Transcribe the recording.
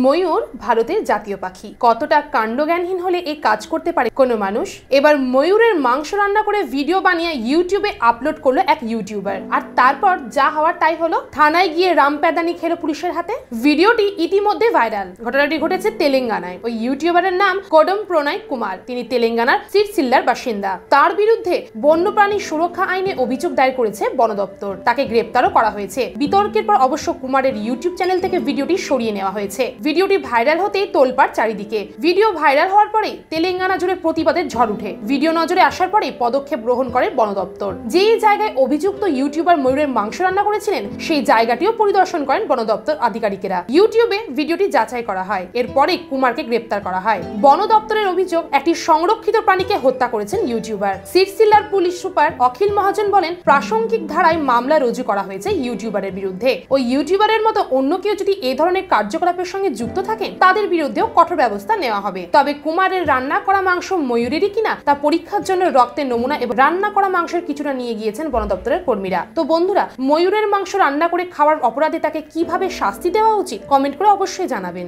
ময়ূর ভারতের জাতীয় পাখি। কতটা কাণ্ডজ্ঞানহীন হলে এই কাজ করতে পারে কোনো মানুষ? এবার ময়ূরের মাংস রান্না করে ভিডিও বানিয়ে ইউটিউবে আপলোড করলো এক ইউটিউবার, আর তারপর যা হওয়ার তাই হলো। থানায় গিয়ে রামপ্যাদানি খেলো পুলিশের হাতে। ভিডিওটি ইতিমধ্যে ভাইরাল। ঘটনাটি ঘটেছে তেলেঙ্গানায়। ওই ইউটিউবারের নাম কডম প্রণয় কুমার। তিনি তেলেঙ্গানার সিরসিল্লার বাসিন্দা। তার বিরুদ্ধে বন্যপ্রাণী সুরক্ষা আইনে অভিযোগ দায়ের করেছে বন দপ্তর। তাকে গ্রেপ্তারও করা হয়েছে। বিতর্কের পর অবশ্য কুমারের ইউটিউব চ্যানেল থেকে ভিডিওটি সরিয়ে নেওয়া হয়েছে। ভিডিওটি ভাইরাল হতেই তোলপাড় চারিদিকে। ভিডিও ভাইরাল হওয়ার পরেই তেলেঙ্গানা জুড়ে প্রতিবাদের ঝড় উঠে। ভিডিও নজরে আসার পরেই পদক্ষেপ গ্রহণ করে বন দপ্তর। যেই জায়গায় অভিযুক্ত ইউটিউবার ময়ূরের মাংস রান্না করেছিলেন সেই জায়গাটিও পরিদর্শন করেন বন দপ্তর আধিকারিকেরা। ইউটিউবে ভিডিওটি যাচাই করা হয়। এরপরেই কুমারকে গ্রেপ্তার করা হয়। বন দপ্তরের অভিযোগ, একটি সংরক্ষিত প্রাণীকে হত্যা করেছেন ইউটিউবার। সিরসিল্লার পুলিশ সুপার অখিল মহাজন বলেন, প্রাসঙ্গিক ধারায় মামলা রুজু করা হয়েছে ইউটিউবারের বিরুদ্ধে। ওই ইউটিউবারের মতো অন্য কেউ যদি এই ধরনের কার্যকলাপের সঙ্গে যুক্ত থাকেন তাদের বিরুদ্ধেও কঠোর ব্যবস্থা নেওয়া হবে। তবে কুমারের রান্না করা মাংস ময়ূরেরই কিনা তা পরীক্ষার জন্য রক্তের নমুনা এবং রান্না করা মাংসের কিছুটা নিয়ে গিয়েছেন বন দপ্তরের কর্মীরা। তো বন্ধুরা, ময়ূরের মাংস রান্না করে খাওয়ার অপরাধে তাকে কিভাবে শাস্তি দেওয়া উচিত কমেন্ট করে অবশ্যই জানাবেন।